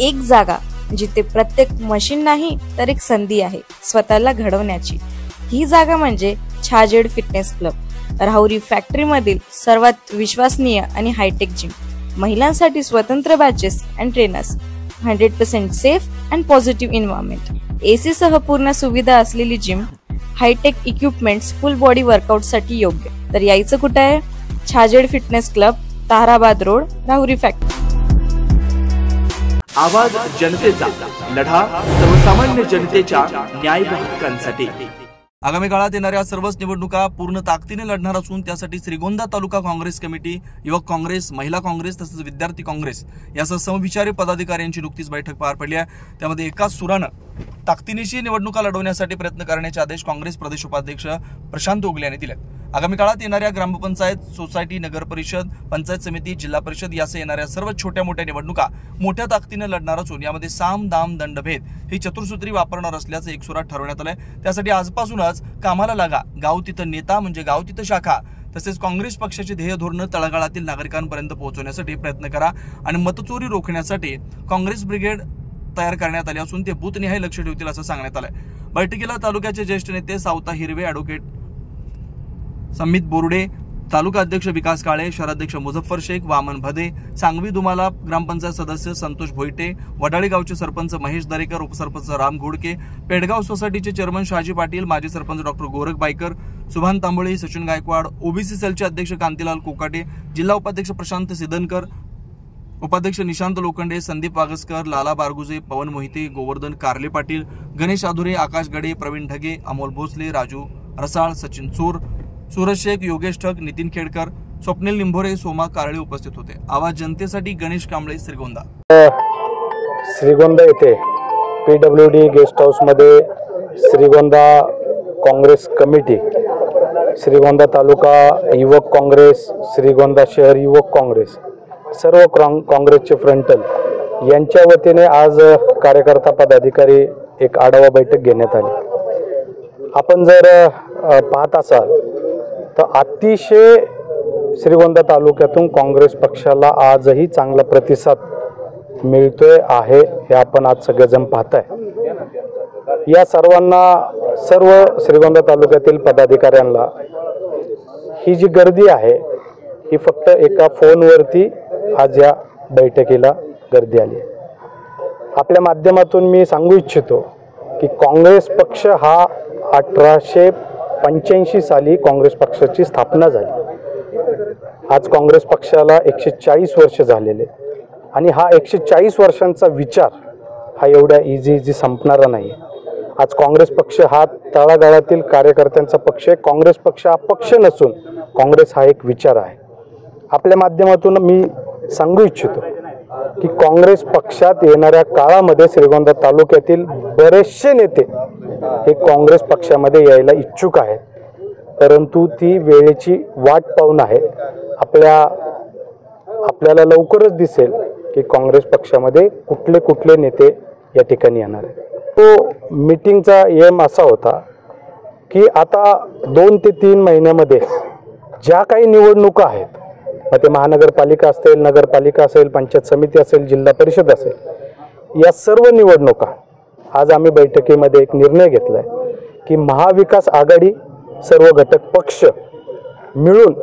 एक जागा जिथे प्रत्येक मशीन नाही तर एक संधी आहे स्वतःला घडवण्याची। ही जागा म्हणजे Chhajed fitness club, Rahuri factory मधील सर्वात विश्वसनीय आणि हायटेक जिम। महिलांसाठी स्वतंत्र batches and trainers, 100% safe and positive environment, AC सह पूर्ण सुविधा असलेली gym, hi-tech equipments, full body workout साठी योग्य। तर यायचं कुठे आहे? Chhajed fitness club, Tarabad road, Rahuri factory. आवाज जनतेचा, लढा सर्वसामान्य जनतेच्या न्याय व हक्कांसाठी। आगामी काळात येणाऱ्या सर्वच निवडणुका पूर्ण ताकदीने लढणार असून त्यासाठी श्रीगोंदा तालुका काँग्रेस कमिटी, युवक काँग्रेस, महिला काँग्रेस तसेच विद्यार्थी काँग्रेस यासह समविचारी पदाधिकाऱ्यांची नुकतीच बैठक पार पडली आहे। त्यामध्ये एकाच सुरानं ताकदीनिशी निवडणुका लढवण्यासाठी प्रयत्न करण्याचे आदेश काँग्रेस प्रदेश उपाध्यक्ष प्रशांत ओगले यांनी दिले। आगामी काळात येणाऱ्या ग्रामपंचायत, सोसायटी, नगर परिषद, पंचायत समिती, जिल्हा परिषद यासह येणाऱ्या सर्व छोट्या मोठ्या निवडणुका मोठ्या ताकदीने लढणार असून यामध्ये साम दाम दंडभेद ही चतुर्सूत्री वापरणार असल्याचं एकसुरात ठरवण्यात आलंय। त्यासाठी आजपासूनच कामाला लागा, गाव तिथं नेता म्हणजे गाव तिथं शाखा, तसेच काँग्रेस पक्षाची ध्येय धोरणं तळागाळातील नागरिकांपर्यंत पोहोचवण्यासाठी प्रयत्न करा आणि मतचोरी रोखण्यासाठी काँग्रेस ब्रिगेड तयार करण्यात आली असून ते बूथनिहाय लक्ष ठेवतील असं सांगण्यात आलंय। बैठकीला तालुक्याचे ज्येष्ठ नेते सावता हिरवे, ॲडव्होकेट समित बोर्डे, तालुका अध्यक्ष विकास काळे, शहराध्यक्ष मुझफ्फर शेख, वामन भदे, सांगवी दुमाला ग्रामपंचायत सदस्य संतोष भोईटे, वडाळी गावचे सरपंच महेश दरेकर, उपसरपंच राम घोडके, पेडगाव सोसायटीचे चेअरमन शहाजी पाटील, माजी सरपंच डॉक्टर गोरख बायकर, सुभान तांबळे, सचिन गायकवाड, ओबीसी सेलचे अध्यक्ष कांतीलाल कोकाटे, जिल्हा उपाध्यक्ष प्रशांत सिद्धनकर, उपाध्यक्ष निशांत लोखंडे, संदीप वागसकर, लाला बारगुजे, पवन मोहिते, गोवर्धन कारले पाटील, गणेश आधुरे, आकाश गडे, प्रवीण ढगे, अमोल भोसले, राजू रसाळ, सचिन चोर, सूरज शेख, योगेश ठक, नितीन खेडकर, स्वप्नील निंभोरे, सोमा कारळे उपस्थित होते। आवाज जनतेसाठी गणेश कांबळे, श्रीगोंदा। श्रीगोंदा येथे PWD गेस्ट हाऊस मध्ये श्रीगोंदा काँग्रेस कमिटी, श्रीगोंदा तालुका युवक काँग्रेस, श्रीगोंदा शहर युवक काँग्रेस, सर्व काँग्रेसचे फ्रंटल यांच्या वतीने आज कार्यकर्ता पदाधिकारी एक आढावा बैठक घेण्यात आली। आपण जर पाहत असाल तर अतिशय श्रीगोंदा तालुक्यातून काँग्रेस पक्षाला आजही चांगला प्रतिसाद मिळतोय आहे, हे आपण आज सगळेजण पाहताय। या सर्वांना, सर्व श्रीगोंदा तालुक्यातील पदाधिकाऱ्यांना ही जी गर्दी आहे ही फक्त एका फोनवरती आज या बैठकीला गर्दी आली। आपल्या माध्यमातून मी सांगू इच्छितो की काँग्रेस पक्ष हा 1885 साली काँग्रेस पक्षाची स्थापना झाली। आज काँग्रेस पक्षाला 140 वर्ष झालेले आणि हा 140 वर्षांचा विचार हा एवढा इझी संपणारा नाही। आज काँग्रेस पक्ष हा तळागाळातील कार्यकर्त्यांचा पक्ष आहे। काँग्रेस पक्ष हा पक्ष नसून काँग्रेस हा एक विचार आहे। आपल्या माध्यमातून मी सांगू इच्छितो की काँग्रेस पक्षात येणाऱ्या काळामध्ये श्रीगोंदा तालुक्यातील बरेचसे नेते हे काँग्रेस पक्षामध्ये यायला इच्छुक आहेत, परंतु ती वेळेची वाट पाहून आहेत। आपल्याला लवकरच दिसेल की काँग्रेस पक्षामध्ये कुठले कुठले नेते या ठिकाणी येणार आहेत। तो मीटिंगचा एम असा होता की आता 2 ते 3 महिन्यामध्ये ज्या काही निवडणुका आहेत, मग ते महानगरपालिका असेल, नगरपालिका असेल, पंचायत समिती असेल, जिल्हा परिषद असेल, या सर्व निवडणुका आज आम्ही बैठकीमध्ये एक निर्णय घेतला आहे की महाविकास आघाडी सर्व घटक पक्ष मिळून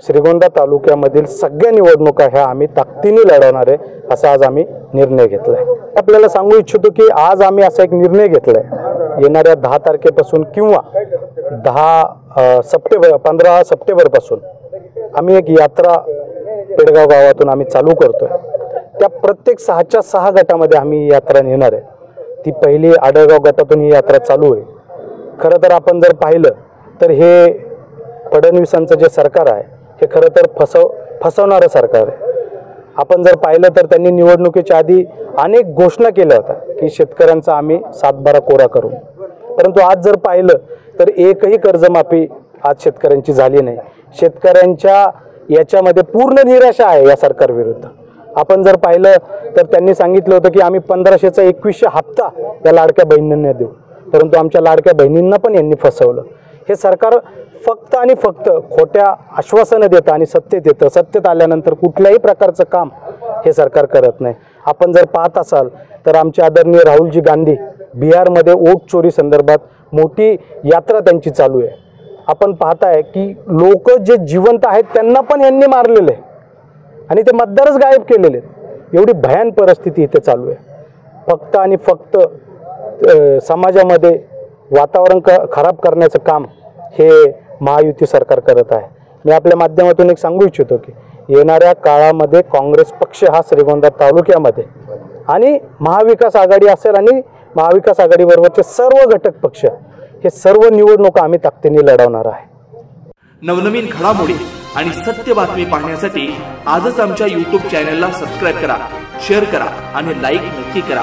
श्रीगोंदा तालुक्यामधील सगळ्या निवडणुका ह्या आम्ही ताकदीने लढवणार आहे, असा आज आम्ही निर्णय घेतला आहे। आपल्याला सांगू इच्छितो की आज आम्ही असा एक निर्णय घेतला आहे, येणाऱ्या 10 तारखेपासून किंवा 15 सप्टेंबरपासून आम्ही एक यात्रा पेडगाव गावातून आम्ही चालू करतोय। त्या प्रत्येक 6च्या 6 गटामध्ये आम्ही यात्रा नेणार आहे। ती पहिली आडगाव गटातून ही यात्रा चालू आहे। खरं तर आपण जर पाहिलं तर हे फडणवीसांचं जे सरकार आहे हे खरं तर फसवणारं सरकार आहे। आपण जर पाहिलं तर त्यांनी निवडणुकीच्या आधी अनेक घोषणा केल्या होत्या की शेतकऱ्यांचा आम्ही 7/12 कोरा करू, परंतु आज जर पाहिलं तर एकही कर्जमाफी आज शेतकऱ्यांची झाली नाही। शेतकऱ्यांच्या याच्यामध्ये पूर्ण निराशा आहे या सरकारविरुद्ध। आपण जर पाहिलं तर त्यांनी सांगितलं होतं की आम्ही 1500चा 2100 हप्ता या लाडक्या बहिणींना देऊ, परंतु आमच्या लाडक्या बहिणींना पण यांनी फसवलं। हे सरकार फक्त आणि फक्त खोट्या आश्वासनं देतं आणि सत्तेत येतं, सत्तेत आल्यानंतर कुठल्याही प्रकारचं काम हे सरकार करत नाही। आपण जर पाहत असाल तर आमचे आदरणीय राहुलजी गांधी बिहारमध्ये वोट चोरी संदर्भात मोठी यात्रा त्यांची चालू आहे. आपण पाहताय की लोक जे जिवंत आहेत त्यांना पण यांनी मारलेले आहे आणि ते मतदारच गायब केलेले आहेत. एवढी भयान परिस्थिती इथे चालू आहे. फक्त आणि फक्त समाजामध्ये वातावरण खराब करण्याचं काम हे महायुती सरकार करत आहे. मी आपल्या माध्यमातून एक सांगू इच्छितो की येणाऱ्या काळामध्ये काँग्रेस पक्ष हा श्रीगोंदा तालुक्यामध्ये आणि महाविकास आघाडी असेल आणि महाविकास आघाडीबरोबरचे सर्व घटक पक्ष हे सर्व निवडणुका आम्ही ताकदीने लढवणार आहे. नवनवीन घडामोडी आणि सत्य बातमी पाहण्यासाठी आजच आमच्या YouTube चॅनलला सबस्क्राईब करा, शेअर करा आणि लाईक नक्की करा.